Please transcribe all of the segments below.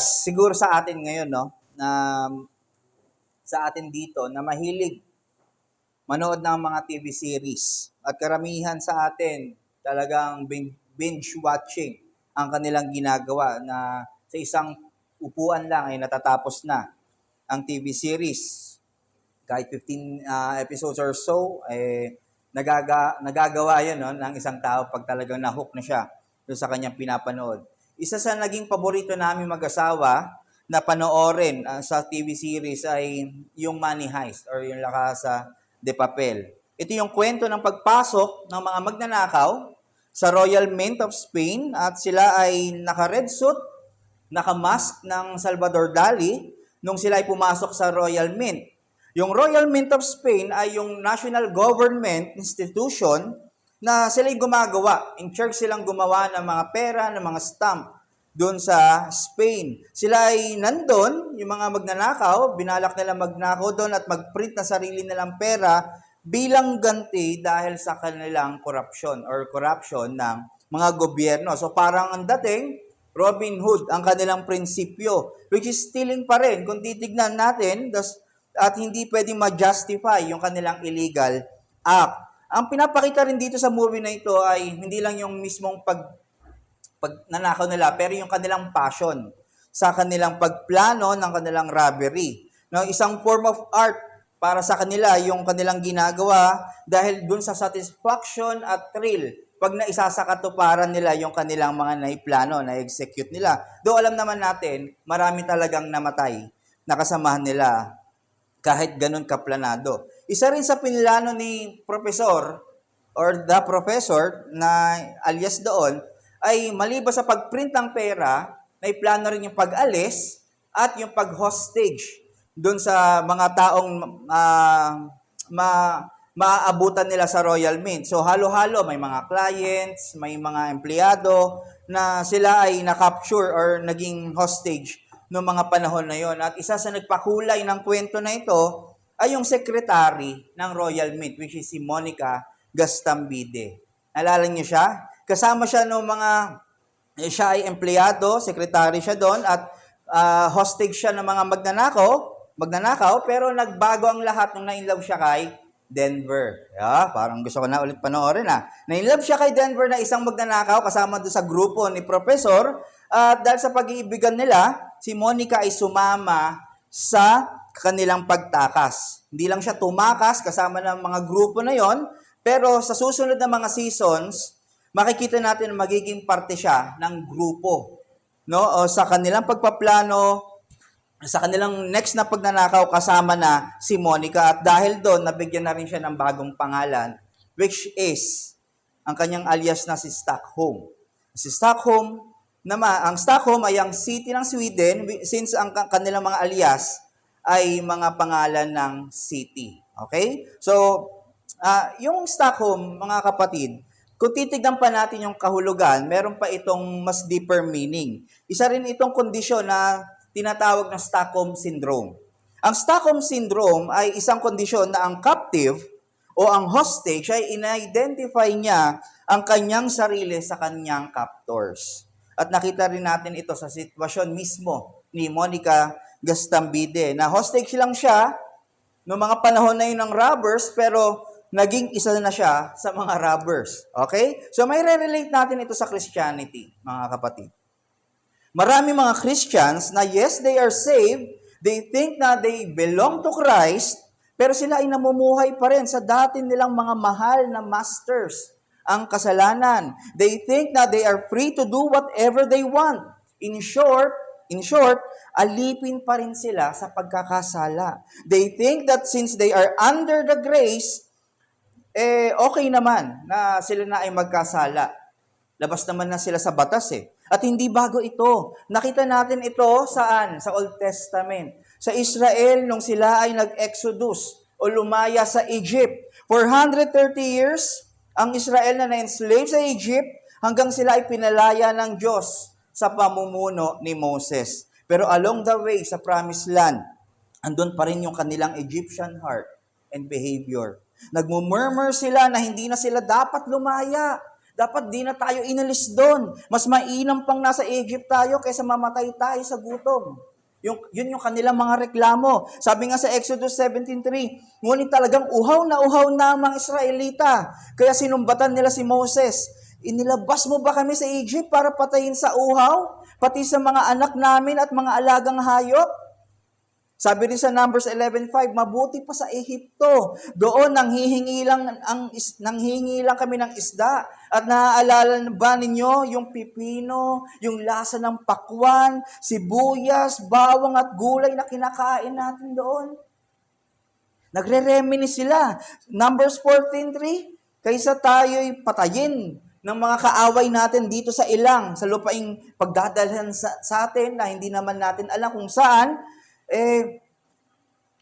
Siguro sa atin ngayon, no, na sa atin dito na mahilig manood ng mga TV series at karamihan sa atin talagang binge watching ang kanilang ginagawa na sa isang upuan lang ay natatapos na ang TV series. Kahit 15 episodes or so, nagagawa yun, no, ng isang tao pag talagang nahook na siya doon sa kanyang pinapanood. Isa sa naging paborito namin mag-asawa na panoorin sa TV series ay yung Money Heist or yung La Casa de Papel. Ito yung kwento ng pagpasok ng mga magnanakaw sa Royal Mint of Spain at sila ay naka-red suit, naka-mask ng Salvador Dali nung sila ay pumasok sa Royal Mint. Yung Royal Mint of Spain ay yung national government institution na sila'y gumagawa. In charge silang gumawa ng mga pera, ng mga stamp doon sa Spain. Sila ay nandun, yung mga magnanakaw, binalak nila magnakaw doon at mag-print na sarili nilang pera bilang ganti dahil sa kanilang corruption ng mga gobyerno. So parang ang dating, Robin Hood ang kanilang prinsipyo, which is stealing pa rin. Kung titignan natin, at hindi pwedeng ma-justify yung kanilang illegal act. Ang pinapakita rin dito sa movie na ito ay hindi lang yung mismong pagnanakaw nila, pero yung kanilang passion sa kanilang pagplano ng kanilang robbery. No, isang form of art para sa kanila yung kanilang ginagawa dahil dun sa satisfaction at thrill pag naisasakatuparan nila yung kanilang mga naiplano, na-execute nila. Though alam naman natin, marami talagang namatay na kasamahan nila kahit ganun kaplanado. Isa rin sa pinlano ni professor or the professor na alias doon ay maliban sa pagprint ng pera, may plano rin yung pag-alis at yung pag-hostage doon sa mga taong maaabutan nila sa Royal Mint. So halo-halo, may mga clients, may mga empleyado na sila ay na-capture or naging hostage noong mga panahon na yon. At isa sa nagpakulay ng kwento na ito ay yung secretary ng Royal Mint, which is si Monica Gastambide. Nalala niyo siya? Kasama siya noong siya ay empleyado, secretary siya doon, at hostage siya ng mga magnanakaw, pero nagbago ang lahat nung na-inlove siya kay Denver. Parang gusto ko na ulit panoorin Na-inlove siya kay Denver na isang magnanakaw kasama doon sa grupo ni Professor. At dahil sa pag-iibigan nila, si Monica ay sumama sa kanilang pagtakas. Hindi lang siya tumakas kasama ng mga grupo na yon, pero sa susunod na mga seasons, makikita natin na magiging parte siya ng grupo. No? O sa kanilang pagpaplano, sa kanilang next na pagnanakaw, kasama na si Monica. At dahil doon, nabigyan na rin siya ng bagong pangalan, which is ang kanyang alias na si Stockholm. Si Stockholm, ang Stockholm ay ang city ng Sweden since ang kanilang mga alias ay mga pangalan ng city. Okay? So, yung Stockholm, mga kapatid, kung titignan pa natin yung kahulugan, meron pa itong mas deeper meaning. Isa rin itong kondisyon na tinatawag na Stockholm Syndrome. Ang Stockholm Syndrome ay isang kondisyon na ang captive o ang hostage ay in-identify niya ang kanyang sarili sa kanyang captors. At nakita rin natin ito sa sitwasyon mismo ni Monica Gastambide na hostage lang siya noong mga panahon na yun ng robbers, pero naging isa na siya sa mga robbers. Okay? So may re-relate natin ito sa Christianity, mga kapatid. Marami mga Christians na yes, they are saved, they think na they belong to Christ, pero sila ay namumuhay pa rin sa dati nilang mga mahal na masters, ang kasalanan. They think that they are free to do whatever they want. In short, alipin pa rin sila sa pagkakasala. They think that since they are under the grace, okay naman na sila na ay magkasala. Labas naman na sila sa batas At hindi bago ito. Nakita natin ito saan? Sa Old Testament. Sa Israel, nung sila ay nag-exodus o lumaya sa Egypt. For 130 years, ang Israel na na-enslave sa Egypt hanggang sila ay pinalaya ng Diyos sa pamumuno ni Moses. Pero along the way sa Promised Land, andun pa rin yung kanilang Egyptian heart and behavior. Nagmumurmur sila na hindi na sila dapat lumaya Dapat di na tayo inalis doon. Mas mainam pang nasa Egypt tayo kaysa mamatay tayo sa gutom. Yun yung kanilang mga reklamo. Sabi nga sa Exodus 17:3, ngunit talagang uhaw na ang mga Israelita. Kaya sinumbatan nila si Moses. Inilabas mo ba kami sa Egypt para patayin sa uhaw? Pati sa mga anak namin at mga alagang hayop? Sabi rin sa Numbers 11:5, mabuti pa sa Ehipto. Doon nanghihingi lang kami ng isda. At naaalala ba ninyo yung pipino, yung lasa ng pakwan, sibuyas, bawang at gulay na kinakain natin doon? Nagre-reminisce sila. Numbers 14:3, kaysa tayo'y patayin ng mga kaaway natin dito sa ilang, sa lupaing pagdadalhan sa atin na hindi naman natin alam kung saan,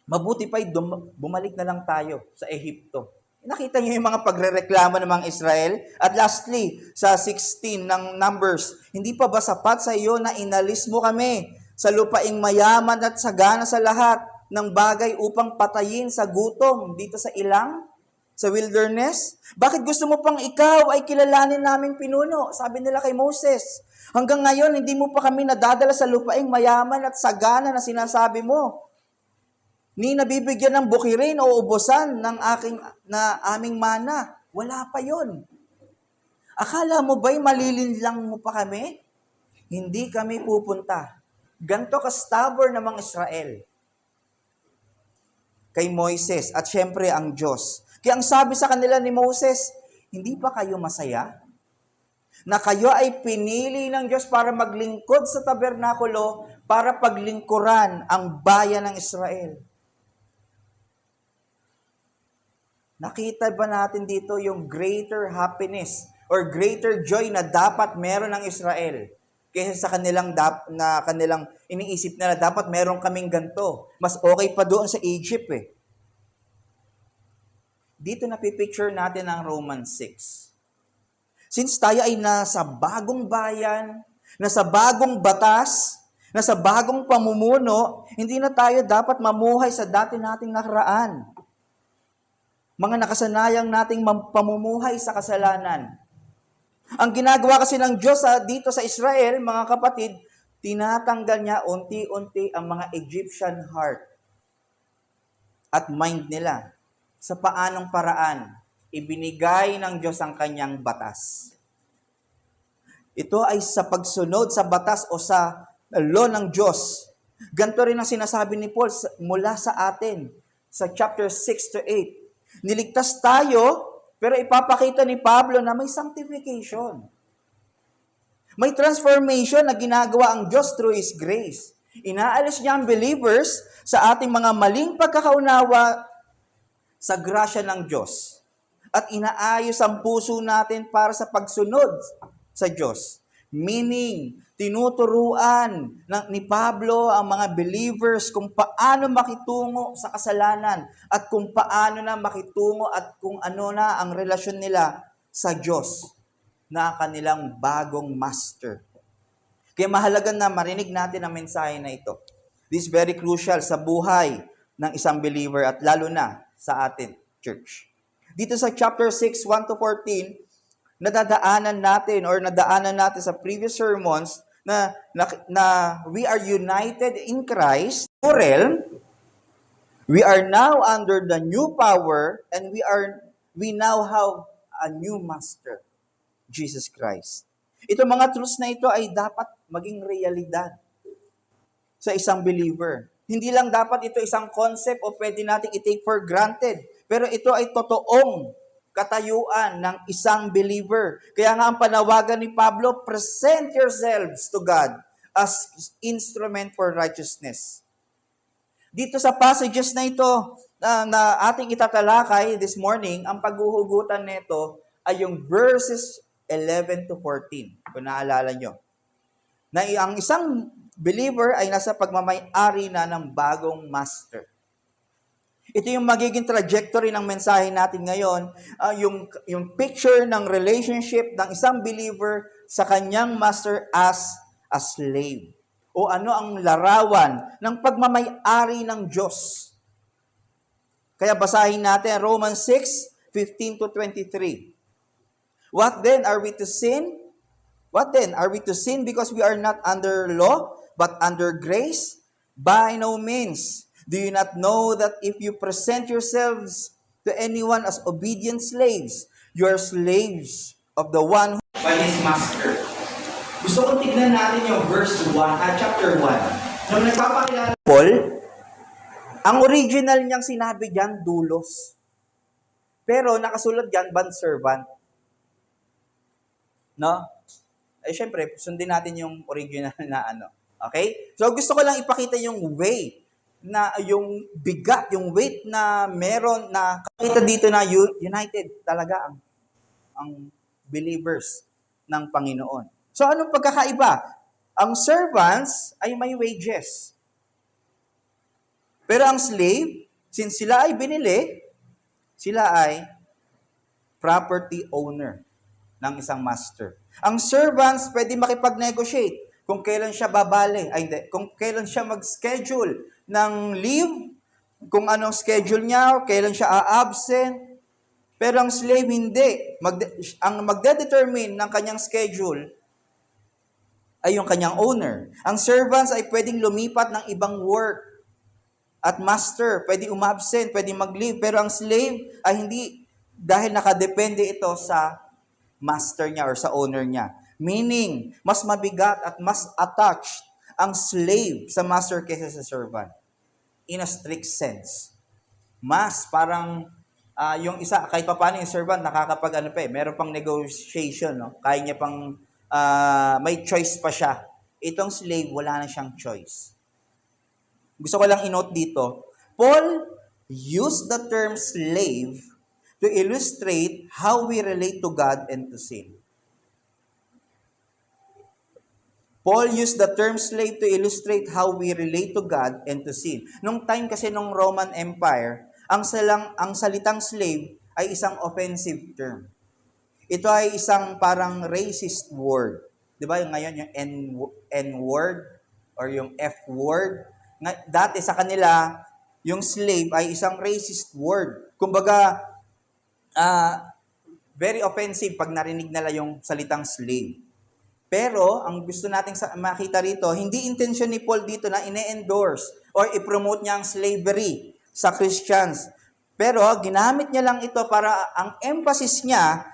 mabuti pa'y bumalik na lang tayo sa Ehipto. Nakita niyo yung mga pagrereklamo ng mga Israel? At lastly, sa 16 ng Numbers, hindi pa ba sapat sa iyo na inalis mo kami sa lupaing mayaman at sagana sa lahat ng bagay upang patayin sa gutom dito sa ilang, sa wilderness? Bakit gusto mo pang ikaw ay kilalanin naming pinuno? Sabi nila kay Moses. Hanggang ngayon, hindi mo pa kami nadadala sa lupaing mayaman at sagana na sinasabi mo. Ni nabibigyan ng bukirin o ubusan ng aming mana. Wala pa yon. Akala mo ba'y malilinlang mo pa kami? Hindi kami pupunta. Ganto ka-stubborn ng mga Israel kay Moises at syempre ang Diyos. Kaya ang sabi sa kanila ni Moses, hindi pa kayo masaya? Na kayo ay pinili ng Diyos para maglingkod sa tabernakulo para paglingkuran ang bayan ng Israel. Nakita ba natin dito yung greater happiness or greater joy na dapat meron ng Israel kaysa sa kanilang iniisip nila dapat meron kaming ganto. Mas okay pa doon sa Egypt eh. Dito napipicture natin ang Romans 6. Since tayo ay nasa bagong bayan, nasa bagong batas, nasa bagong pamumuno, hindi na tayo dapat mamuhay sa dati nating nakaraan. Mga nakasanayang nating pamumuhay sa kasalanan. Ang ginagawa kasi ng Diyos dito sa Israel, mga kapatid, tinatanggal niya unti-unti ang mga Egyptian heart at mind nila. Sa paanong paraan, ibinigay ng Diyos ang kanyang batas. Ito ay sa pagsunod sa batas o sa law ng Diyos. Ganito rin ang sinasabi ni Paul mula sa atin sa chapter 6 to 8. Niligtas tayo, pero ipapakita ni Pablo na may sanctification. May transformation na ginagawa ang Diyos through His grace. Inaalis niya ang believers sa ating mga maling pagkakaunawa sa grasya ng Diyos. At inaayos ang puso natin para sa pagsunod sa Diyos. Meaning, tinuturuan ni Pablo ang mga believers kung paano makitungo sa kasalanan at kung paano na makitungo at kung ano na ang relasyon nila sa Diyos na kanilang bagong master. Kaya mahalaga na marinig natin ang mensahe na ito. This is very crucial sa buhay ng isang believer at lalo na sa atin, church. Dito sa chapter 6, 1 to 14, nadaanan natin sa previous sermons na we are united in Christ, new realm. We are now under the new power and we now have a new master, Jesus Christ. Ito mga truths na ito ay dapat maging realidad sa isang believer. Hindi lang dapat ito isang concept o pwede nating i-take for granted, pero ito ay totoong katayuan ng isang believer. Kaya nga ang panawagan ni Pablo, present yourselves to God as instrument for righteousness. Dito sa passages na ito na ating itatalakay this morning, ang paghuhugutan nito ay yung verses 11 to 14. Kung naalala nyo. Na ang isang believer ay nasa pagmamay-ari na ng bagong master. Ito yung magiging trajectory ng mensahe natin ngayon, yung picture ng relationship ng isang believer sa kanyang master as a slave. O ano ang larawan ng pagmamay-ari ng Diyos. Kaya basahin natin Romans 6, 15 to 23. What then? Are we to sin? What then? Are we to sin because we are not under law, but under grace? By no means. Do you not know that if you present yourselves to anyone as obedient slaves, you are slaves of the one who by his master. Gusto kong tignan natin yung verse 1, chapter 1. Nung nagpapakilala Paul, ang original niyang sinabi diyan, dulos. Pero nakasulat diyan, bondservant. No? Eh, syempre, sundin natin yung original na ano. Okay? So, gusto ko lang ipakita yung way na, yung bigat, yung weight na meron na kakita dito na united talaga ang believers ng Panginoon. So, anong pagkakaiba? Ang servants ay may wages. Pero ang slave, since sila ay binili, sila ay property owner ng isang master. Ang servants pwede makipag-negotiate kung kailan siya babalik, kung kailan siya mag-schedule ng leave, kung anong schedule niya, kailan siya a-absent. Pero ang slave hindi. Ang magde-determine ng kanyang schedule ay yung kanyang owner. Ang servants ay pwedeng lumipat ng ibang work. At master, pwede umabsent, pwede mag-leave. Pero ang slave ay hindi, dahil nakadepende ito sa master niya or sa owner niya. Meaning, mas mabigat at mas attached ang slave sa master kaysa sa servant. In a strict sense. Mas parang yung isa, kahit pa paano yung servant, nakakapag meron pang negotiation, no? Kaya niya pang, may choice pa siya. Itong slave, wala na siyang choice. Gusto ko lang i-note dito, Paul used the term slave to illustrate how we relate to God and to sin. Paul used the term slave to illustrate how we relate to God and to sin. Nung time kasi nung Roman Empire, ang salitang slave ay isang offensive term. Ito ay isang parang racist word. 'Di ba? Ngayon yung N-word or yung F-word. Dati sa kanila, yung slave ay isang racist word. Kumbaga, very offensive pag narinig nila yung salitang slave. Pero, ang gusto nating makita rito, hindi intention ni Paul dito na ine-endorse or i-promote niya ang slavery sa Christians. Pero, ginamit niya lang ito para ang emphasis niya,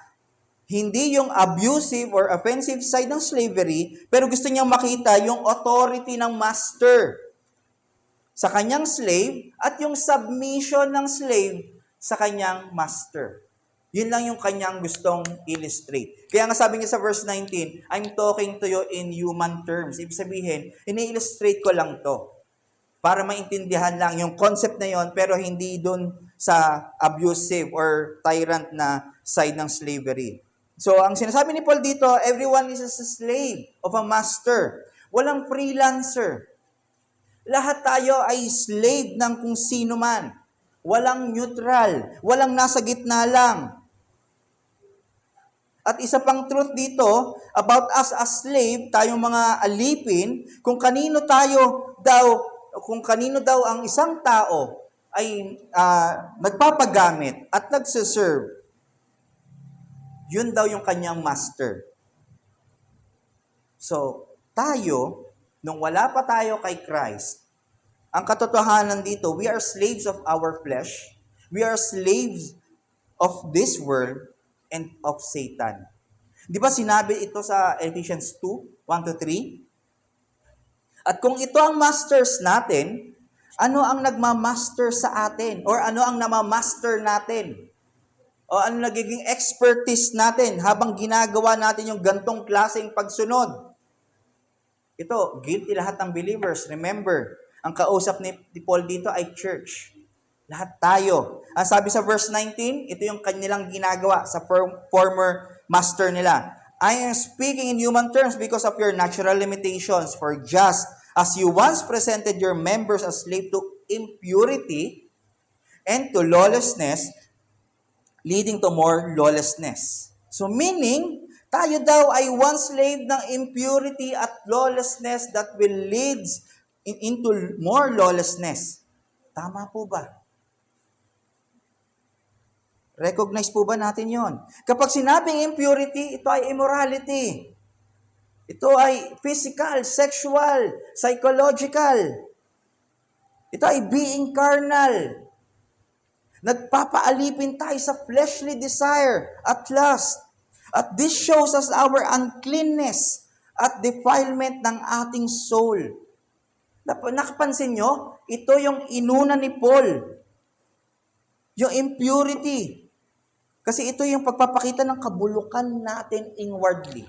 hindi yung abusive or offensive side ng slavery, pero gusto niyang makita yung authority ng master sa kanyang slave at yung submission ng slave sa kanyang master. Yun lang yung kanyang gustong illustrate. Kaya nga sabi niya sa verse 19, I'm talking to you in human terms. Ibig sabihin, ini-illustrate ko lang to para maintindihan lang yung concept na yon, pero hindi dun sa abusive or tyrant na side ng slavery. So, ang sinasabi ni Paul dito, everyone is a slave of a master. Walang freelancer. Lahat tayo ay slave ng kung sino man. Walang neutral. Walang nasa gitna lang. At isa pang truth dito, about us as slave, tayong mga alipin, kung kanino daw ang isang tao ay nagpapagamit at nagsiserve, yun daw yung kanyang master. So, tayo, nung wala pa tayo kay Christ, ang katotohanan dito, we are slaves of our flesh, we are slaves of this world, and of Satan. Di ba sinabi ito sa Ephesians 2, 1-3? At kung ito ang masters natin, ano ang nagmamaster sa atin? Or ano ang namamaster natin? O ano nagiging expertise natin habang ginagawa natin yung gantong klaseng pagsunod? Ito, guilty lahat ng believers. Remember, ang kausap ni Paul dito ay church. Lahat tayo. Ang sabi sa verse 19, ito yung kanilang ginagawa sa former master nila. I am speaking in human terms because of your natural limitations. For just as you once presented your members as slave to impurity and to lawlessness, leading to more lawlessness. So meaning, tayo daw ay one slave ng impurity at lawlessness that will lead into more lawlessness. Tama po ba? Recognize po ba natin yon? Kapag sinabing impurity, ito ay immorality. Ito ay physical, sexual, psychological. Ito ay being carnal. Nagpapaalipin tayo sa fleshly desire at lust. At this shows us our uncleanness at defilement ng ating soul. Nakapansin nyo? Ito yung inuna ni Paul. Yung impurity. Kasi ito yung pagpapakita ng kabulukan natin inwardly.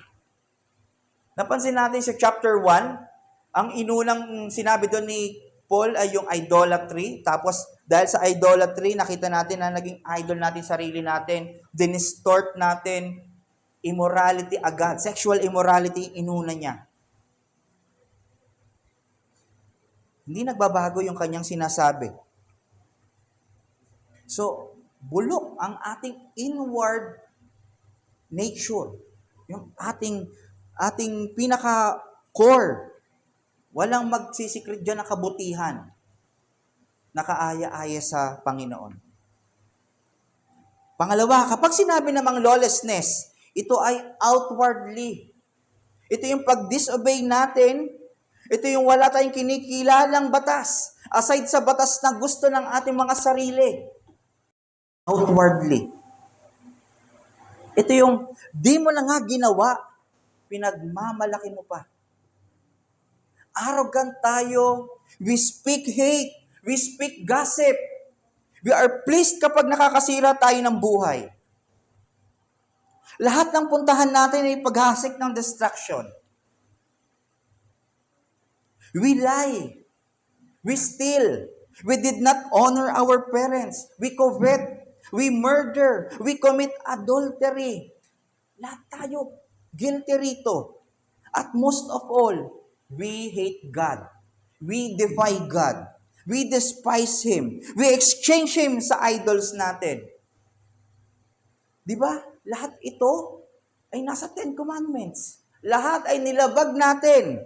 Napansin natin sa chapter 1, ang inunang sinabi doon ni Paul ay yung idolatry. Tapos dahil sa idolatry, nakita natin na naging idol natin sarili natin. Dinistort natin. Immorality agad. Sexual immorality, inuna niya. Hindi nagbabago yung kanyang sinasabi. So, bulok ang ating inward nature. Yung ating pinaka-core. Walang magsisikret dyan na kabutihan. Nakaaya-aya sa Panginoon. Pangalawa, kapag sinabi namang lawlessness, ito ay outwardly. Ito yung pag-disobey natin. Ito yung wala tayong kinikilalang batas. Aside sa batas na gusto ng ating mga sarili. Outwardly. Ito yung di mo na nga ginawa, pinagmamalaki mo pa. Arrogant tayo. We speak hate. We speak gossip. We are pleased kapag nakakasira tayo ng buhay. Lahat ng puntahan natin ay paghasik ng distraction. We lie. We steal. We did not honor our parents. We covet. We murder. We commit adultery. Lahat tayo guilty rito. At most of all, we hate God. We defy God. We despise Him. We exchange Him sa idols natin. Di ba? Lahat ito ay nasa Ten Commandments. Lahat ay nilabag natin.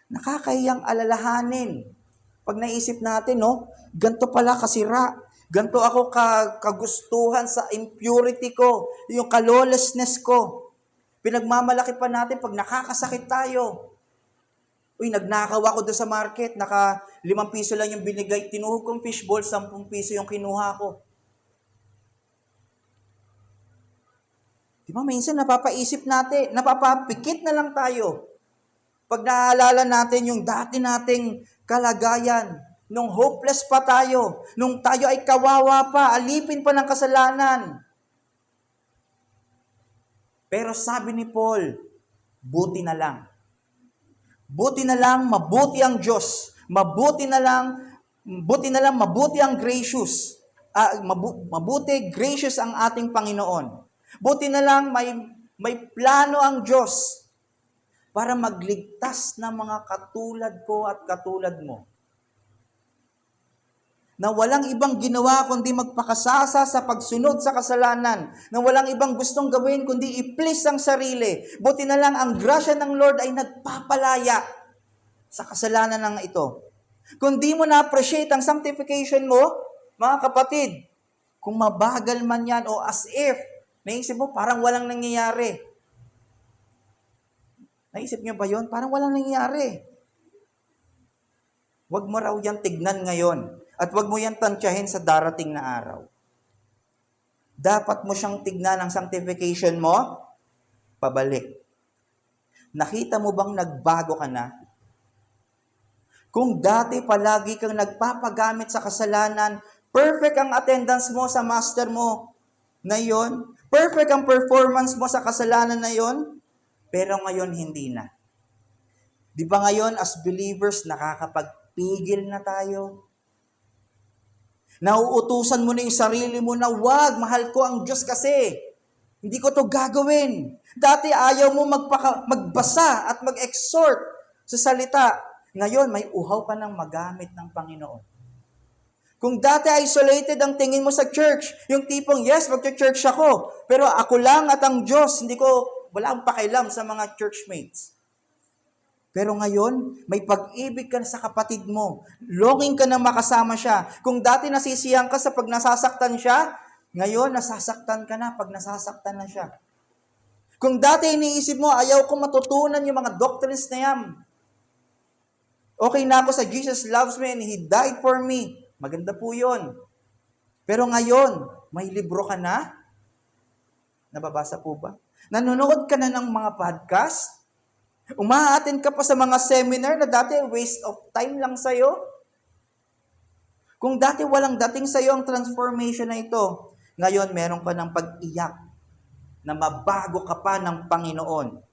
Nakakahiyang alalahanin. Pag naisip natin, no, ganito pala kasira. Ganito ako kagustuhan sa impurity ko. Yung kalawlessness ko. Pinagmamalaki pa natin pag nakakasakit tayo. Uy, nagnakaw ako doon sa market. 5 piso lang yung binigay. Tinuhog kong fishball, 10 piso yung kinuha ko. Diba, minsan napapaisip natin, napapapikit na lang tayo. Pag naaalala natin yung dati nating kalagayan, nung hopeless pa tayo, nung tayo ay kawawa pa, alipin pa ng kasalanan. Pero sabi ni Paul, buti na lang. Buti na lang, mabuti ang Diyos. Mabuti, mabuti ang gracious. Mabuti, gracious ang ating Panginoon. Buti na lang, may plano ang Diyos para magligtas ng mga katulad ko at katulad mo. Na walang ibang ginawa kundi magpakasasa sa pagsunod sa kasalanan. Na walang ibang gustong gawin kundi i-please ang sarili. Buti na lang ang grasya ng Lord ay nagpapalaya sa kasalanan ng ito. Kung di mo na-appreciate ang sanctification mo, mga kapatid, kung mabagal man yan o as if, naisip mo parang walang nangyayari. Naisip niyo ba yun? Parang walang nangyayari. Huwag mo raw yan tignan ngayon. At huwag mo yan tansyahin sa darating na araw. Dapat mo siyang tignan ang sanctification mo, pabalik. Nakita mo bang nagbago ka na? Kung dati palagi kang nagpapagamit sa kasalanan, perfect ang attendance mo sa master mo na yon, perfect ang performance mo sa kasalanan na yon, pero ngayon hindi na. Di ba ngayon as believers nakakapagpigil na tayo? Nauutusan mo na yung sarili mo na wag, mahal ko ang Diyos kasi. Hindi ko to gagawin. Dati ayaw mo magbasa at mag-exhort sa salita. Ngayon, may uhaw ka ng magamit ng Panginoon. Kung dati isolated ang tingin mo sa church, yung tipong, yes, mag-church ako, pero ako lang at ang Diyos, wala akong pakialam sa mga churchmates. Pero ngayon, may pag-ibig ka sa kapatid mo. Longing ka na makasama siya. Kung dati nasisiyang ka sa pag nasasaktan siya, Ngayon, nasasaktan ka na pag nasasaktan na siya. Kung dati iniisip mo, ayaw ko matutunan yung mga doctrines na yan. Okay na ako sa Jesus loves me and He died for me. Maganda po yun. Pero ngayon, may libro ka na? Nababasa po ba? Nanonood ka na ng mga podcast? Umaattend ka pa sa mga seminar na dati waste of time lang sa'yo? Kung dati walang dating sa'yo ang transformation na ito, ngayon meron ka ng pag-iyak na mabago ka pa ng Panginoon.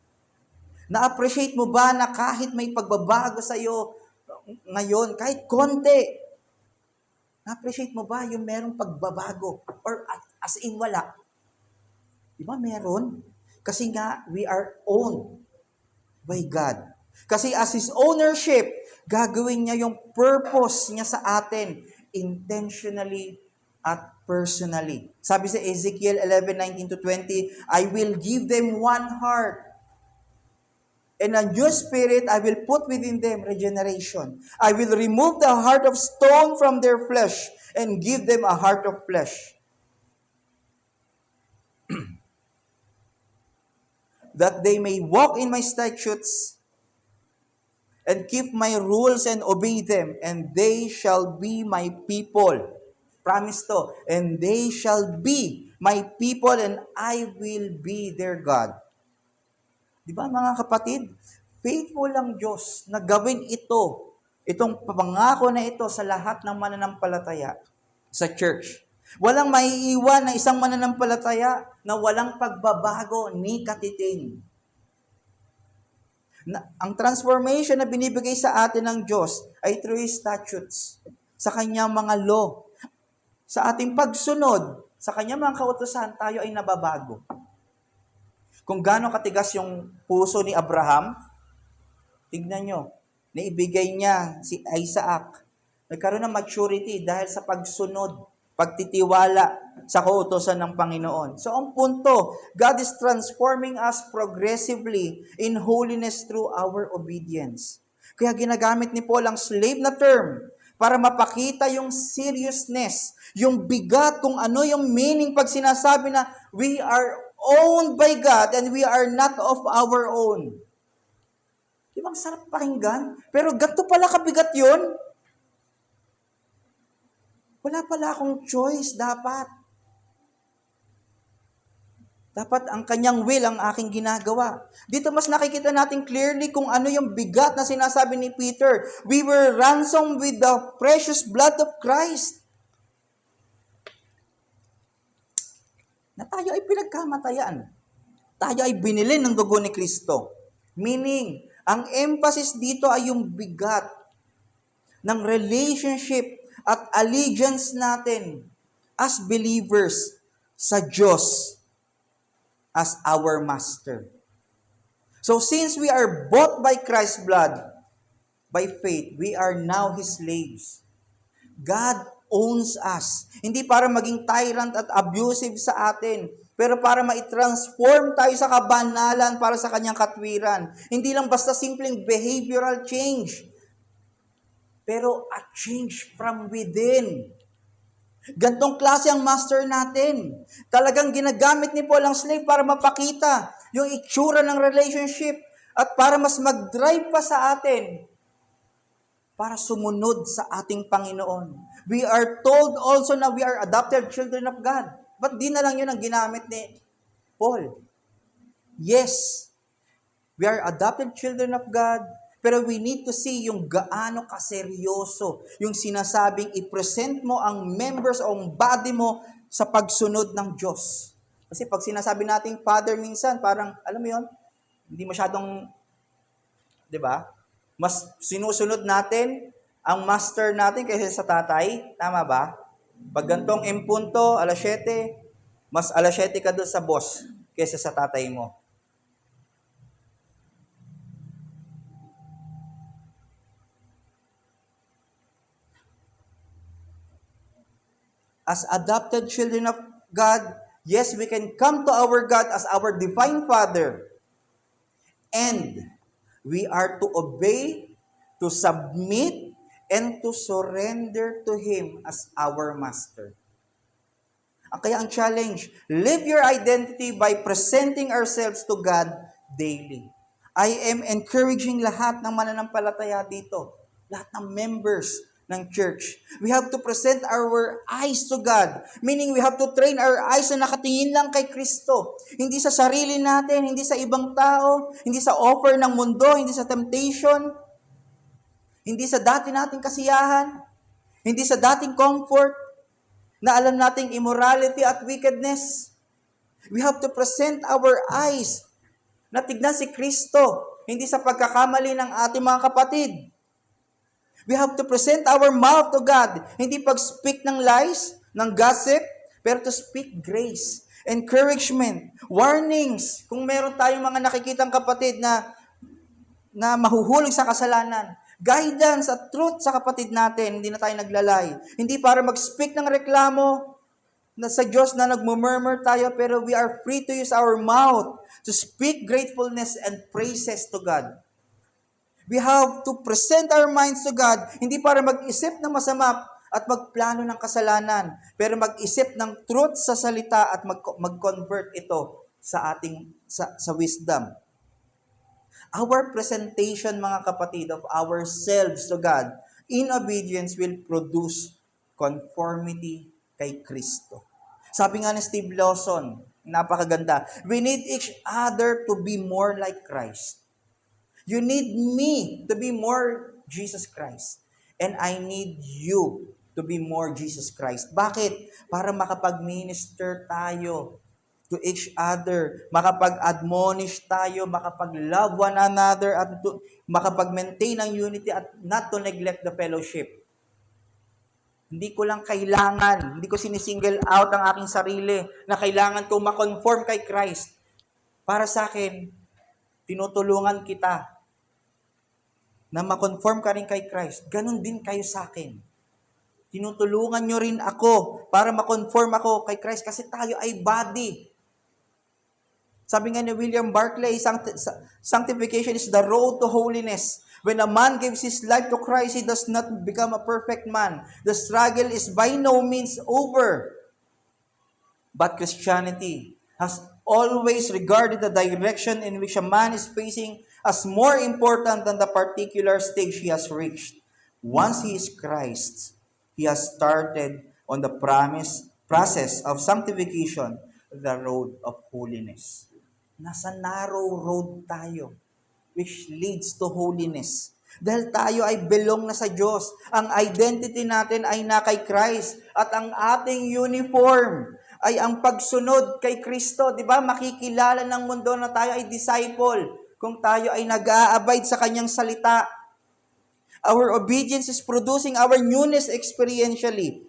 Na-appreciate mo ba na kahit may pagbabago sa'yo ngayon, kahit konti, na-appreciate mo ba yung merong pagbabago? Or as in wala? Di ba meron? Kasi nga, we are owned by God. Kasi as His ownership, gagawin niya yung purpose niya sa atin intentionally at personally. Sabi sa Ezekiel 11:19-20, I will give them one heart, and a new spirit I will put within them, regeneration. I will remove the heart of stone from their flesh and give them a heart of flesh, that they may walk in my statutes and keep my rules and obey them, and they shall be my people. Promise to. And they shall be my people, and I will be their God. Di ba mga kapatid? Faithful ang Diyos na gawin ito, itong pangako na ito sa lahat ng mananampalataya sa church. Walang maiiwan na isang mananampalataya na walang pagbabago ni katiting. Ang transformation na binibigay sa atin ng Diyos ay through His statutes, sa Kanyang mga law. Sa ating pagsunod, sa Kanyang mga kautusan, tayo ay nababago. Kung gaano katigas yung puso ni Abraham, tignan nyo, naibigay niya si Isaac. Nagkaroon ng maturity dahil sa pagsunod, pagtitiwala sa kautusan ng Panginoon. So ang punto, God is transforming us progressively in holiness through our obedience. Kaya ginagamit ni Paul ang slave na term para mapakita yung seriousness, yung bigat kung ano yung meaning pag sinasabi na we are owned by God and we are not of our own. Di ba ang sarap pakinggan? Pero ganito pala kabigat yun. Wala pala akong choice dapat. Dapat ang kanyang will ang aking ginagawa. Dito mas nakikita natin clearly kung ano yung bigat na sinasabi ni Peter. We were ransomed with the precious blood of Christ. Na tayo ay pinagkamatayan. Tayo ay binili ng dugo ni Kristo. Meaning, ang emphasis dito ay yung bigat ng relationship at allegiance natin as believers sa Diyos as our Master. So since we are bought by Christ's blood, by faith, we are now His slaves. God owns us. Hindi para maging tyrant at abusive sa atin, pero para ma-transform tayo sa kabanalan para sa Kanyang katwiran. Hindi lang basta simpleng behavioral change, pero a change from within. Gantong klase ang master natin. Talagang ginagamit ni Paul ang slave para mapakita yung itsura ng relationship at para mas mag-drive pa sa atin para sumunod sa ating Panginoon. We are told also na we are adopted children of God. Ba't di na lang yun ang ginamit ni Paul? Yes, we are adopted children of God, pero we need to see yung gaano kaseryoso yung sinasabing i-present mo ang members o ang body mo sa pagsunod ng Diyos. Kasi pag sinasabi nating Father minsan, parang, alam mo yun, hindi masyadong, di ba? Mas sinusunod natin ang master natin kaysa sa tatay. Tama ba? Pag gantong impunto, 7:00, mas 7:00 ka doon sa boss kaysa sa tatay mo. As adopted children of God, yes, we can come to our God as our divine Father. And we are to obey, to submit, and to surrender to Him as our Master. Kaya ang challenge, live your identity by presenting ourselves to God daily. I am encouraging lahat ng mananampalataya dito, lahat ng members ng church. We have to present our eyes to God. Meaning we have to train our eyes na nakatingin lang kay Kristo. Hindi sa sarili natin, hindi sa ibang tao, hindi sa offer ng mundo, hindi sa temptation, hindi sa dati nating kasiyahan, hindi sa dating comfort, na alam nating immorality at wickedness. We have to present our eyes na tignan si Kristo, hindi sa pagkakamali ng ating mga kapatid. We have to present our mouth to God. Hindi pag-speak ng lies, ng gossip, pero to speak grace, encouragement, warnings. Kung meron tayong mga nakikitang kapatid na mahuhulog sa kasalanan, guidance at truth sa kapatid natin, hindi na tayo naglalay. Hindi para mag-speak ng reklamo na sa Diyos na nagmumurmur tayo, pero we are free to use our mouth to speak gratefulness and praises to God. We have to present our minds to God, hindi para mag-isip ng masama at magplano ng kasalanan, pero mag-isip ng truth sa salita at mag-convert ito sa ating sa wisdom. Our presentation, mga kapatid, of ourselves to God in obedience will produce conformity kay Kristo. Sabi nga ni Steve Lawson, napakaganda, we need each other to be more like Christ. You need me to be more Jesus Christ. And I need you to be more Jesus Christ. Bakit? Para makapag-minister tayo to each other, makapag-admonish tayo, makapag-love one another, at makapag-maintain ang unity at not to neglect the fellowship. Hindi ko lang kailangan, hindi ko sinisingle out ang aking sarili na kailangan kong makonform kay Christ. Para sa akin, tinutulungan kita na makonform ka rin kay Christ. Ganon din kayo sa akin. Tinutulungan nyo rin ako para makonform ako kay Christ kasi tayo ay body. Sabi nga ni William Barclay, sanctification is the road to holiness. When a man gives his life to Christ, he does not become a perfect man. The struggle is by no means over. But Christianity has always regarded the direction in which a man is facing as more important than the particular stage he has reached. Once he is Christ, he has started on the process of sanctification, the road of holiness. Nasa narrow road tayo, which leads to holiness. Dahil tayo ay belong na sa Diyos. Ang identity natin ay na kay Christ. At ang ating uniform ay ang pagsunod kay Kristo. Di ba? Makikilala ng mundo na tayo ay disciple kung tayo ay nag-a-abide sa kanyang salita. Our obedience is producing our newness experientially.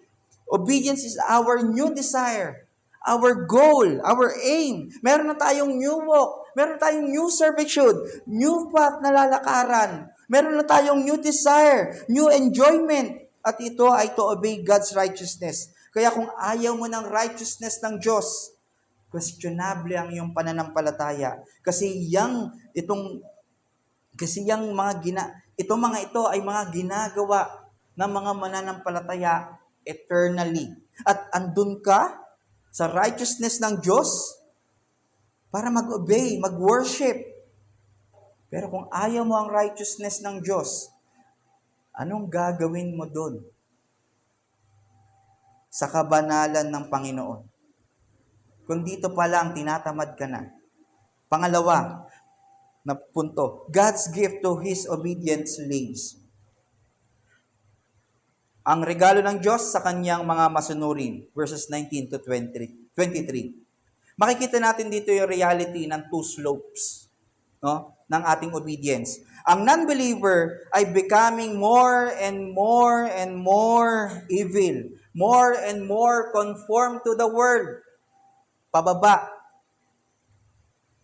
Obedience is our new desire, our goal, our aim. Meron na tayong new walk, meron na tayong new servitude, new path na lalakaran. Meron na tayong new desire, new enjoyment. At ito ay to obey God's righteousness. Kaya kung ayaw mo ng righteousness ng Diyos, questionable ang iyong pananampalataya. Kasi itong mga ito ay mga ginagawa ng mga mananampalataya eternally. At andun ka sa righteousness ng Diyos para mag-obey, mag-worship. Pero kung ayaw mo ang righteousness ng Diyos, anong gagawin mo doon? Sa kabanalan ng Panginoon. Kung dito pa lang, tinatamad ka na. Pangalawa na punto, God's gift to His obedient slaves. Ang regalo ng Diyos sa kanyang mga masunurin, verses 19 to 23. Makikita natin dito yung reality ng two slopes, no, ng ating obedience. Ang non-believer ay becoming more and more and more evil, more and more conformed to the world. Pababa.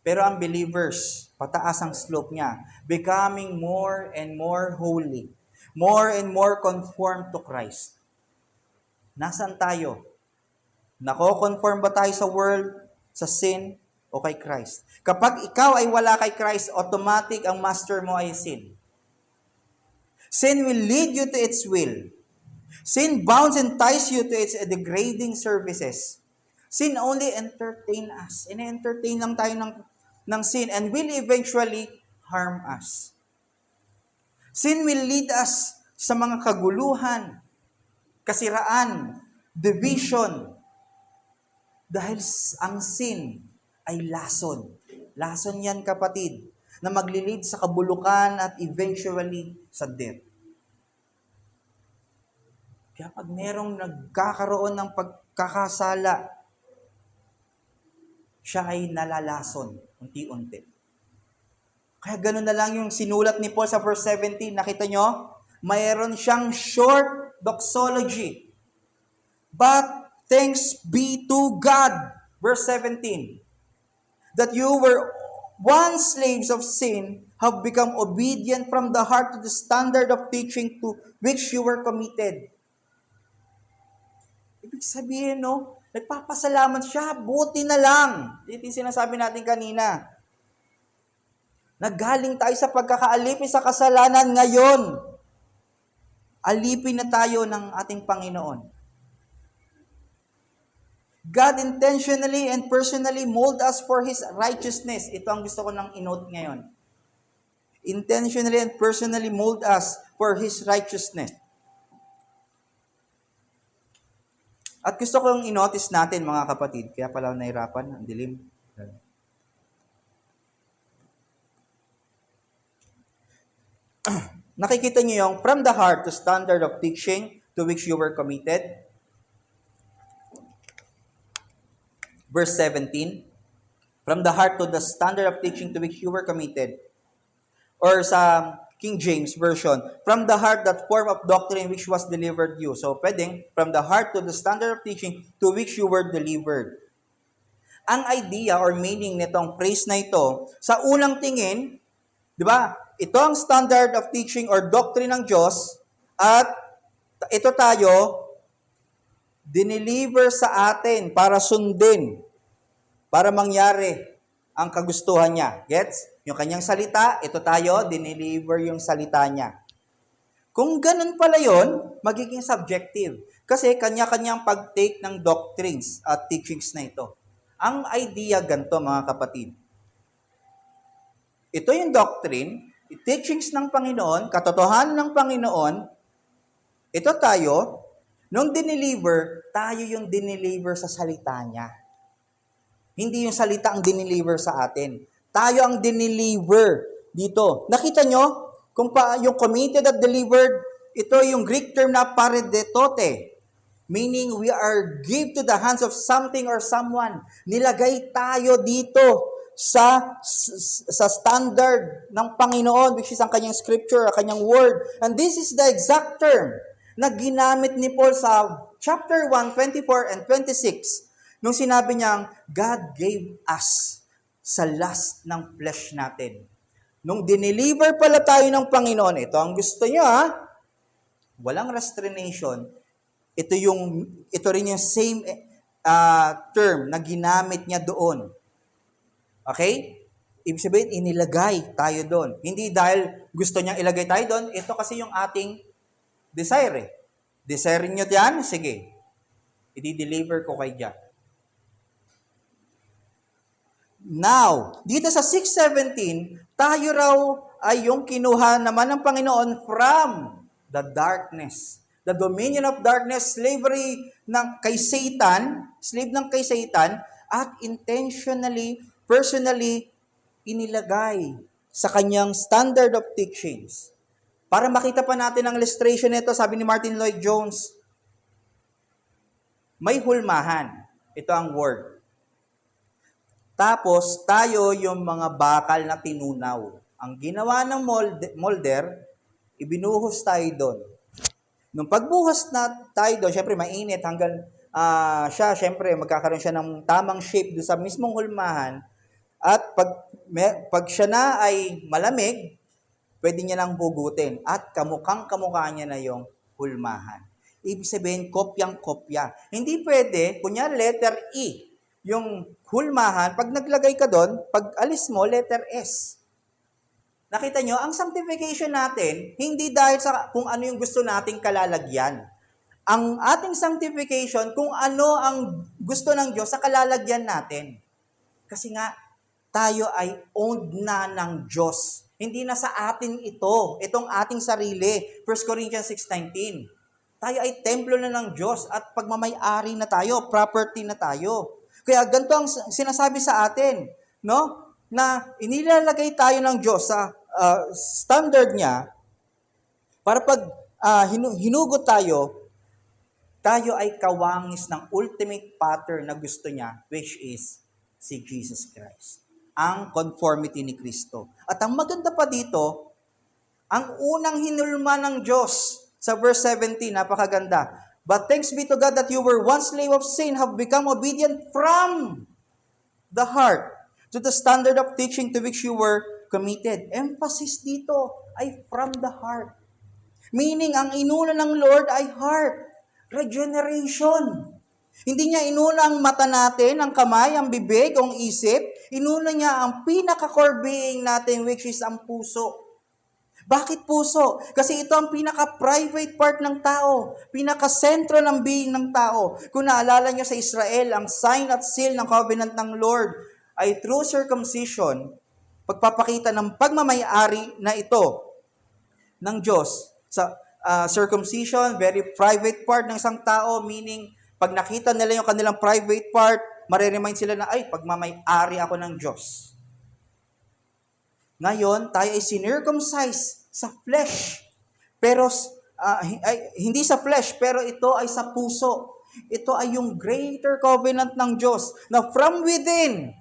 Pero ang believers, pataas ang slope niya, becoming more and more holy, more and more conformed to Christ. Nasaan tayo? Nako-conform ba tayo sa world, sa sin, o kay Christ? Kapag ikaw ay wala kay Christ, automatic ang master mo ay sin. Sin will lead you to its will. Sin bounds and ties you to its degrading services. Sin only entertain us. Ine-entertain lang tayo ng sin and will eventually harm us. Sin will lead us sa mga kaguluhan, kasiraan, division. Dahil ang sin ay lason. Lason yan, kapatid, na maglilid sa kabulukan at eventually sa death. Kaya pag merong nagkakaroon ng pagkakasala, siya ay nalalason unti-unti. Kaya ganoon na lang yung sinulat ni Paul sa verse 17. Nakita nyo? Mayroon siyang short doxology. But thanks be to God, verse 17, that you were once slaves of sin, have become obedient from the heart to the standard of teaching to which you were committed. Ibig sabihin, no? Nagpapasalamat siya, buti na lang. Ito yung sinasabi natin kanina. Naggaling tayo sa pagkakaalipin sa kasalanan ngayon. Alipin na tayo ng ating Panginoon. God intentionally and personally mold us for His righteousness. Ito ang gusto ko nang inote ngayon. Intentionally and personally mold us for His righteousness. At gusto kong inotice natin, mga kapatid, kaya pala nahirapan, ang dilim. Nakikita niyo yung from the heart to standard of teaching to which you were committed. Verse 17, from the heart to the standard of teaching to which you were committed. Or sa King James Version, from the heart that form of doctrine which was delivered you. So, pwedeng, from the heart to the standard of teaching to which you were delivered. Ang idea or meaning nitong phrase na ito, sa unang tingin, di ba, ito ang standard of teaching or doctrine ng Diyos, at ito tayo, dineliver sa atin para sundin, para mangyari ang kagustuhan niya. Gets? Yung kanyang salita, ito tayo, dineliver yung salita niya. Kung ganun pala yun, magiging subjective. Kasi kanya-kanyang pag-take ng doctrines at teachings na ito. Ang idea ganito, mga kapatid. Ito yung doctrine, teachings ng Panginoon, katotohanan ng Panginoon, ito tayo, nung dineliver, tayo yung dineliver sa salita niya. Hindi yung salita ang dineliver sa atin. Tayo ang dineliver dito. Nakita nyo? Kung yung committed at delivered, ito yung Greek term na paridetote. Meaning, we are give to the hands of something or someone. Nilagay tayo dito sa standard ng Panginoon, which is ang kanyang scripture, ang kanyang word. And this is the exact term na ginamit ni Paul sa chapter 1, 24 and 26, nung sinabi niyang, God gave us sa last ng flesh natin. Nung dineliver pala tayo ng Panginoon, ito ang gusto niya, walang restoration. Ito rin yung same term na ginamit niya doon. Okay? Ibig sabihin, inilagay tayo doon. Hindi dahil gusto niyang ilagay tayo doon, ito kasi yung ating desire. Desire niyo yan? Sige. I-deliver ko kay Jack. Now, dito sa 6:17, tayo raw ay yung kinuha naman ng Panginoon from the darkness. The dominion of darkness, slavery ng kay Satan, slave ng kay Satan, at intentionally, personally, inilagay sa kanyang standard of teachings. Para makita pa natin ang illustration nito, sabi ni Martin Lloyd-Jones, may hulmahan. Ito ang word. Tapos, tayo yung mga bakal na tinunaw. Ang ginawa ng molder, ibinuhos tayo doon. Nung pagbuhos na tayo doon, syempre mainit hanggang siya, syempre magkakaroon siya ng tamang shape doon sa mismong hulmahan. At pag siya na ay malamig, pwede niya nang hugutin. At kamukhang-kamukha niya na yung hulmahan. Ibig sabihin, kopyang-kopya. Hindi pwede, kunya letter E. Yung hulmahan, pag naglagay ka doon, pag alis mo, letter S. Nakita nyo, ang sanctification natin, hindi dahil sa kung ano yung gusto nating kalalagyan. ang ating sanctification, kung ano ang gusto ng Diyos sa kalalagyan natin. Kasi nga, tayo ay owned na ng Diyos. Hindi na sa atin ito, itong ating sarili. 1 Corinthians 6:19. Tayo ay templo na ng Diyos at pagmamay-ari na tayo, property na tayo. Kaya ganito ang sinasabi sa atin, no? Na inilalagay tayo ng Diyos sa standard niya para pag hinugot tayo ay kawangis ng ultimate pattern na gusto niya, which is si Jesus Christ. Ang conformity ni Kristo. At ang maganda pa dito, ang unang hinulma ng Diyos sa verse 17, napakaganda. But thanks be to God that you were once slave of sin, have become obedient from the heart to the standard of teaching to which you were committed. Emphasis dito ay from the heart. Meaning, ang inuna ng Lord ay heart. Regeneration. Hindi niya inuna ang mata natin, ang kamay, ang bibig, ang isip. Inuna niya ang pinaka-core being natin, which is ang puso. Bakit puso? Kasi ito ang pinaka-private part ng tao. Pinaka-sentro ng being ng tao. Kung naalala niyo sa Israel, ang sign at seal ng covenant ng Lord ay through circumcision, pagpapakita ng pagmamay-ari na ito ng Diyos. Sa circumcision, very private part ng isang tao, meaning, pag nakita nila yung kanilang private part, mariremind sila na, ay, pagmamay-ari ako ng Diyos. Ngayon, tayo ay sinircumcise sa flesh. Pero, hindi sa flesh, pero ito ay sa puso. Ito ay yung greater covenant ng Diyos, na from within,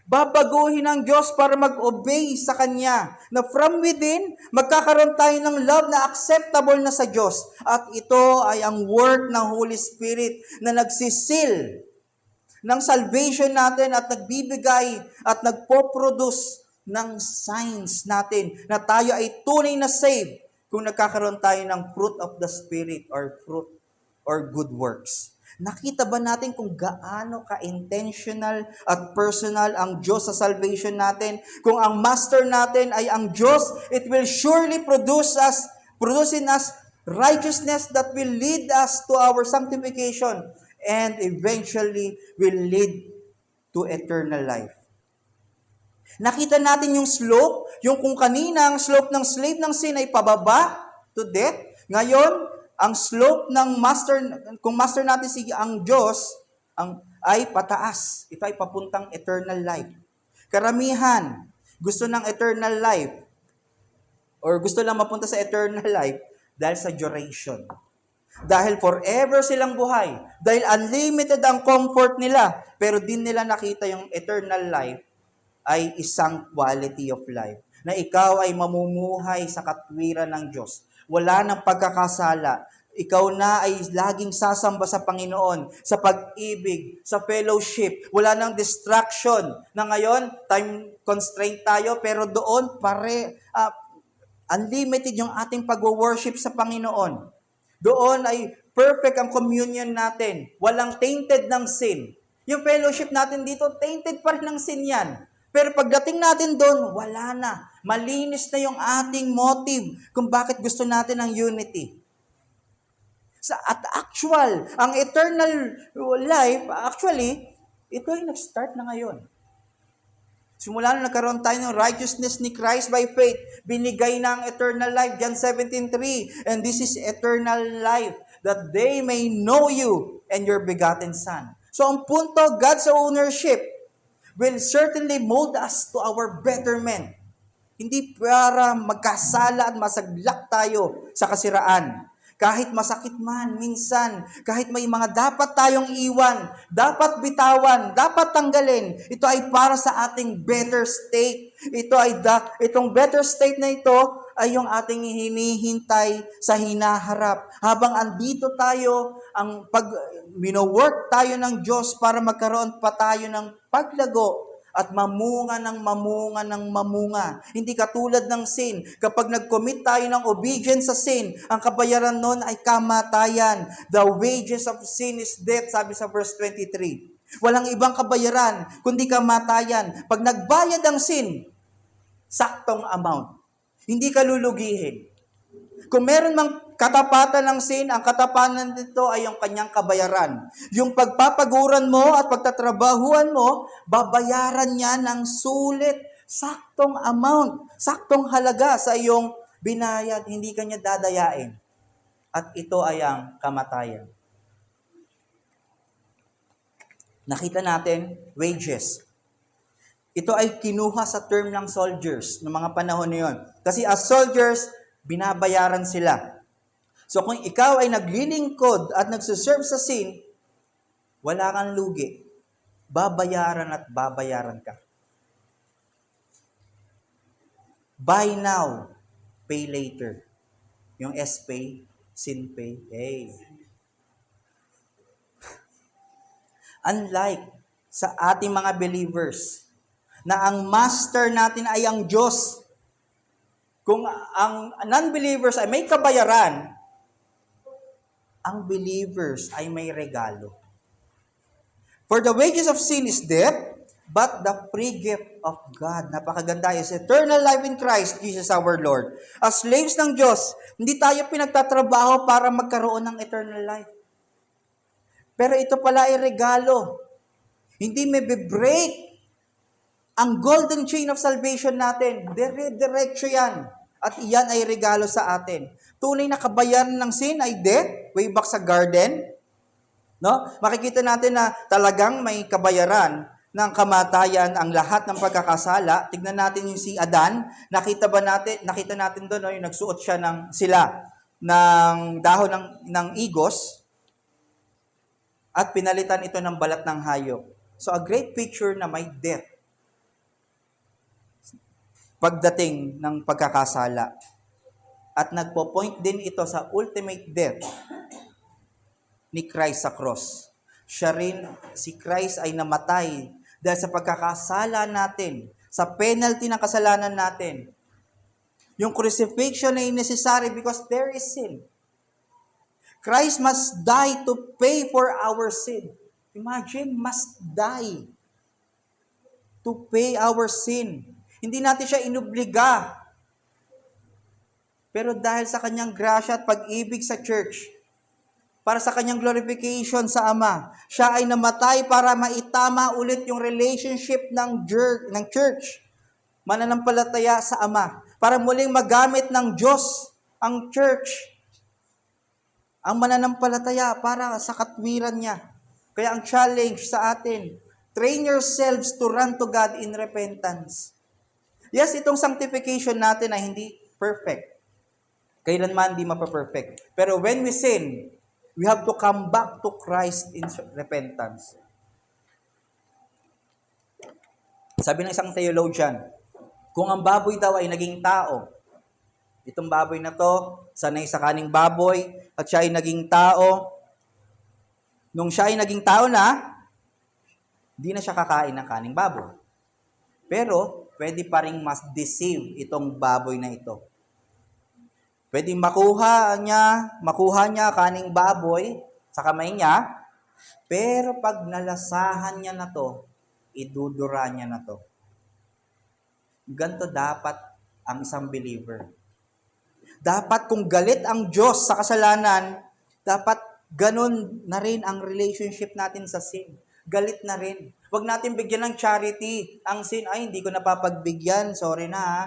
babaguhin ng Diyos para mag-obey sa Kanya. Na from within, magkakaroon tayo ng love na acceptable na sa Diyos. At ito ay ang work ng Holy Spirit na nagsisil ng salvation natin at nagbibigay at nagpo-produce ng signs natin na tayo ay tunay na saved kung nagkakaroon tayo ng fruit of the Spirit or fruit or good works. Nakita ba natin kung gaano ka-intentional at personal ang Diyos sa salvation natin? Kung ang master natin ay ang Diyos, it will surely produce in us righteousness that will lead us to our sanctification and eventually will lead to eternal life. Nakita natin yung slope, yung kung kanina ang slope ng slave ng sin ay pababa to death. Ngayon, ang slope ng master, kung master natin ang Diyos, ay pataas. Ito ay papuntang eternal life. Karamihan, gusto ng eternal life, or gusto lang mapunta sa eternal life, dahil sa duration. Dahil forever silang buhay. Dahil unlimited ang comfort nila, pero din nila nakita yung eternal life ay isang quality of life. Na ikaw ay mamumuhay sa katwiran ng Diyos. Wala nang pagkakasala. Ikaw na ay laging sasamba sa Panginoon, sa pag-ibig, sa fellowship. Wala nang distraction. Na ngayon, time constraint tayo, pero doon unlimited yung ating pag-worship sa Panginoon. Doon ay perfect ang communion natin. Walang tainted ng sin. Yung fellowship natin dito, tainted pa rin ng sin yan. Pero pagdating natin doon, wala na. Malinis na yung ating motive kung bakit gusto natin ng unity. At actual, ang eternal life, actually, ito ay nag-start na ngayon. Simula na nagkaroon tayo ng righteousness ni Christ by faith, binigay na ang eternal life, John 17:3. And this is eternal life, that they may know you and your begotten Son. So ang punto, God's ownership will certainly mold us to our betterment. Hindi para magkasala at masaglak tayo sa kasiraan. Kahit masakit man, minsan, kahit may mga dapat tayong iwan, dapat bitawan, dapat tanggalin, ito ay para sa ating better state. Itong better state na ito ay yung ating hinihintay sa hinaharap. Habang andito tayo, mino-work tayo ng Diyos para magkaroon pa tayo ng paglago at mamunga ng mamunga. Hindi katulad ng sin. Kapag nag-commit tayo ng obedience sa sin, ang kabayaran nun ay kamatayan. The wages of sin is death, sabi sa verse 23. Walang ibang kabayaran, kundi kamatayan. Pag nagbayad ang sin, saktong amount. Hindi ka lulugihin. Kung meron mang katapatan ng sin, ang katapatan nito ay yung kanyang kabayaran. Yung pagpapaguran mo at pagtatrabahuan mo, babayaran niya ng sulit, saktong amount, saktong halaga sa iyong binayad. Hindi kanya dadayain. At ito ay ang kamatayan. Nakita natin, wages. Ito ay kinuha sa term ng soldiers, ng mga panahon na yun. Kasi as soldiers, binabayaran sila. So kung ikaw ay naglilingkod at nagsuserve sa sin, wala kang lugi. Babayaran at babayaran ka. Buy now, pay later. Yung S-pay, sin-pay, hey. Unlike sa ating mga believers, na ang master natin ay ang Diyos. Kung ang non-believers ay may kabayaran, ang believers ay may regalo. For the wages of sin is death, but the free gift of God, napakaganda, is eternal life in Christ Jesus our Lord. As slaves ng Diyos, hindi tayo pinagtatrabaho para magkaroon ng eternal life. Pero ito pala ay regalo. Hindi may break ang golden chain of salvation natin. Dire-diretso yan. At iyan ay regalo sa atin. Tunay na kabayaran ng sin ay death, way back sa garden. No? Makikita natin na talagang may kabayaran ng kamatayan ang lahat ng pagkakasala. Tignan natin yung si Adan. Nakita natin doon, no, yung nagsuot siya sila ng dahon ng igos at pinalitan ito ng balat ng hayop. So a great picture na may death pagdating ng pagkakasala. At nagpo-point din ito sa ultimate death ni Christ sa cross. Si Christ ay namatay dahil sa pagkakasala natin, sa penalty ng kasalanan natin. Yung crucifixion ay necessary because there is sin. Christ must die to pay for our sin. Imagine, must die to pay our sin. Hindi natin siya inubliga. Pero dahil sa kanyang grasya at pag-ibig sa church, para sa kanyang glorification sa Ama, siya ay namatay para maitama ulit yung relationship ng church, mananampalataya sa Ama, para muling magamit ng Diyos ang church, ang mananampalataya para sa katwiran niya. Kaya ang challenge sa atin, train yourselves to run to God in repentance. Yes, itong sanctification natin ay hindi perfect. Kailanman di mapaperfect. Pero when we sin, we have to come back to Christ in repentance. Sabi ng isang theologian, kung ang baboy daw ay naging tao, itong baboy na to, sanay sa kaning baboy, at siya ay naging tao, nung siya ay naging tao na, di na siya kakain ng kaning baboy. Pero, pwede pa rin mas deceive itong baboy na ito. Pwede makuha niya kaning baboy sa kamay niya, pero pag nalasahan niya na to, idudura niya na to. Ganito dapat ang isang believer. Dapat kung galit ang Diyos sa kasalanan, dapat ganun na rin ang relationship natin sa sin. Galit na rin. Huwag natin bigyan ng charity. Ang sin, ay hindi ko napapagbigyan, sorry na ha.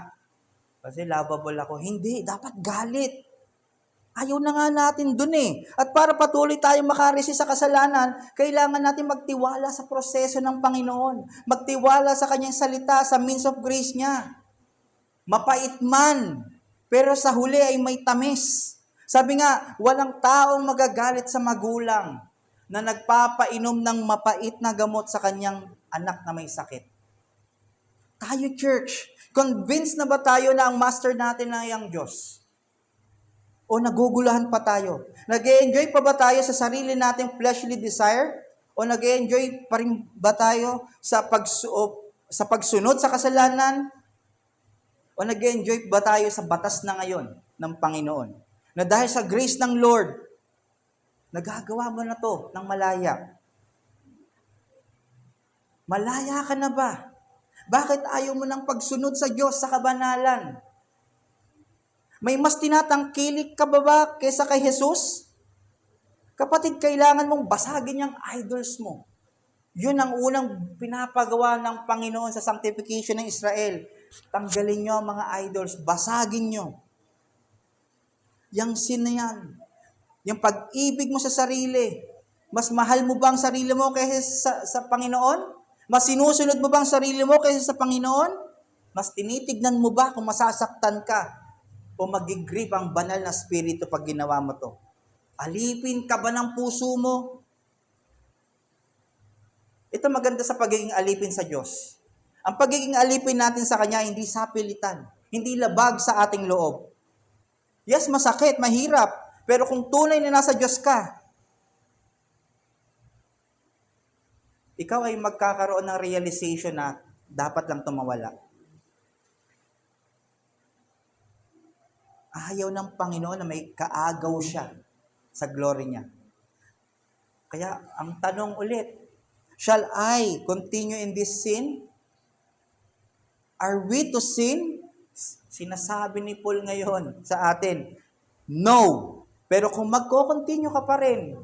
Kasi lovable ako. Hindi, dapat galit. Ayaw na nga natin dun eh. At para patuloy tayong makaresist sa kasalanan, kailangan natin magtiwala sa proseso ng Panginoon. Magtiwala sa kanyang salita, sa means of grace niya. Mapait man, pero sa huli ay may tamis. Sabi nga, walang taong magagalit sa magulang na nagpapainom ng mapait na gamot sa kanyang anak na may sakit. Tayo, church, convinced na ba tayo na ang master natin ay ang Diyos? O nagugulahan pa tayo? Nag-e-enjoy pa ba tayo sa sarili nating fleshly desire? O nag-e-enjoy pa rin ba tayo sa pagsunod sa kasalanan? O nag-e-enjoy ba tayo sa batas na ngayon ng Panginoon? Na dahil sa grace ng Lord, nagagawa mo na to ng malaya. Malaya ka na ba? Bakit ayaw mo ng pagsunod sa Diyos sa kabanalan? May mas tinatangkilik ka ba kaysa kay Jesus? Kapatid, kailangan mong basagin yung idols mo. Yun ang unang pinapagawa ng Panginoon sa sanctification ng Israel. Tanggalin nyo ang mga idols, basagin nyo. Yang sin na yan. Yung pag-ibig mo sa sarili. Mas mahal mo ba ang sarili mo kaysa sa Panginoon? Mas sinusunod mo ba ang sarili mo kaysa sa Panginoon? Mas tinitignan mo ba kung masasaktan ka? O magigrip ang banal na spirito pag ginawa mo to? Alipin ka ba ng puso mo? Ito maganda sa pagiging alipin sa Diyos. Ang pagiging alipin natin sa Kanya, hindi sapilitan. Hindi labag sa ating loob. Yes, masakit, mahirap. Pero kung tunay na nasa Diyos ka, ikaw ay magkakaroon ng realization na dapat lang tumawala. Ayaw ng Panginoon na may kaagaw siya sa glory niya. Kaya ang tanong ulit, shall I continue in this sin? Are we to sin? Sinasabi ni Paul ngayon sa atin, no. Pero kung magko-continue ka pa rin,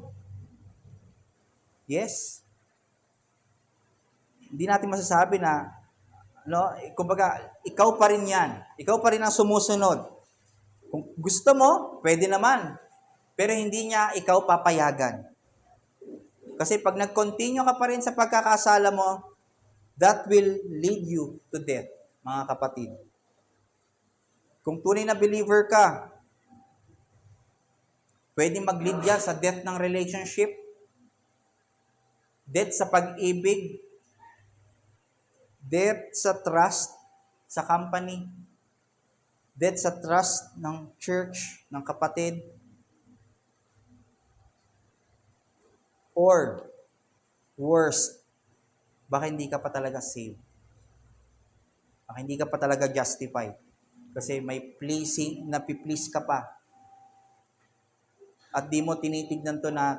yes. Hindi natin masasabi na, no, kumbaga, ikaw pa rin yan. Ikaw pa rin ang sumusunod. Kung gusto mo, pwede naman. Pero hindi niya ikaw papayagan. Kasi pag nag-continue ka pa rin sa pagkakasala mo, that will lead you to death, mga kapatid. Kung tunay na believer ka, pwede mag-lead yan sa death ng relationship, death sa pag-ibig, death sa trust sa company, death sa trust ng church, ng kapatid, or worst, baka hindi ka pa talaga saved. Baka hindi ka pa talaga justified. Kasi may pleasing, napiplease ka pa. At di mo tinitignan to na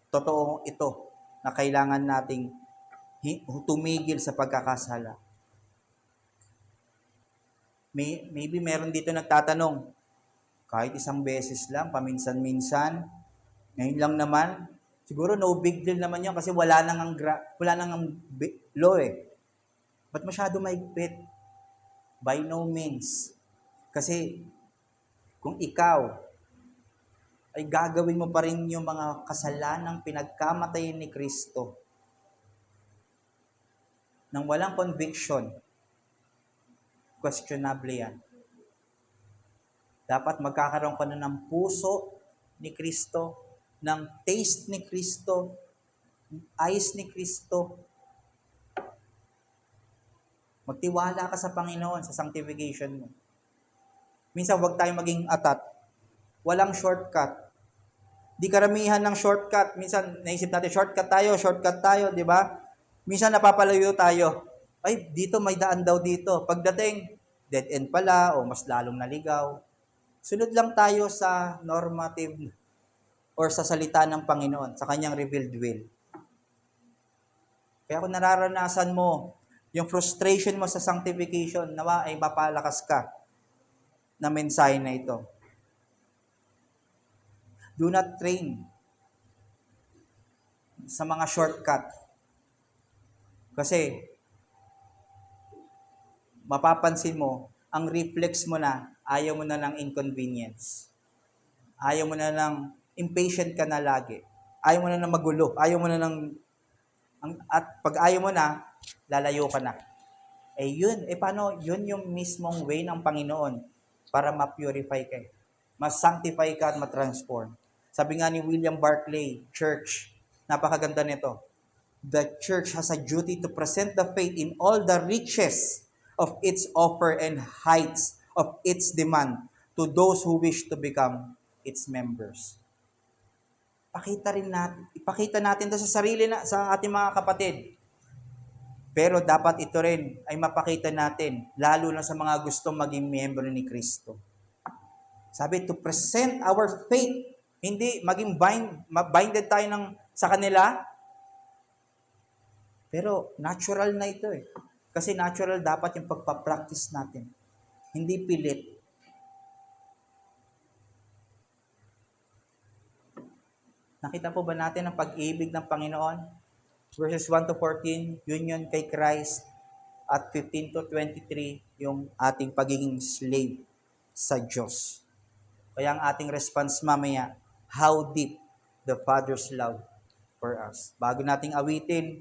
totoo ito, na kailangan nating tumigil sa pagkakasala. Maybe meron dito nagtatanong, kahit isang beses lang, paminsan-minsan, ngayon lang naman, siguro no big deal naman yun kasi wala nang law eh. Ba't masyado maigpit? By no means. Kasi kung ikaw ay gagawin mo pa rin yung mga kasalanang pinagkamatayan ni Kristo nang walang conviction, questionable yan. Dapat magkakaroon ka na ng puso ni Kristo, ng taste ni Kristo, eyes ni Kristo. Magtiwala ka sa Panginoon sa sanctification mo. Minsan huwag tayong maging atat. Walang shortcut. Di karamihan ng shortcut. Minsan naisip natin, shortcut tayo, di ba? Minsan napapalayo tayo. Ay, dito may daan daw dito. Pagdating, dead end pala o mas lalong naligaw. Sunod lang tayo sa normative or sa salita ng Panginoon, sa kanyang revealed will. Kaya kung nararanasan mo yung frustration mo sa sanctification, nawa ay mapalakas ka na mensahe na ito. Do not train sa mga shortcut. Kasi, mapapansin mo, ang reflex mo na, ayaw mo na ng inconvenience. Ayaw mo na ng impatient ka na lagi. Ayaw mo na ng magulo. Ayaw mo na ng... At pag ayaw mo na, lalayo ka na. Yun. Paano? Yun yung mismong way ng Panginoon para ma-purify ka. Ma-sanctify ka at ma-transform. Sabi nga ni William Barclay, church, napakaganda nito. The church has a duty to present the faith in all the riches of its offer and heights of its demand to those who wish to become its members. Ipakita natin ito sa sarili sa ating mga kapatid. Pero dapat ito rin ay mapakita natin, lalo na sa mga gustong maging miyembro ni Kristo. Sabi, to present our faith, hindi maging binded tayo sa kanila, pero natural na ito eh. Kasi natural dapat yung pagpapractice natin. Hindi pilit. Nakita po ba natin ang pag-ibig ng Panginoon? Verses 1 to 14, union kay Christ. At 15 to 23, yung ating pagiging slave sa Diyos. Kaya ang ating response mamaya, how deep the Father's love for us. Bago nating awitin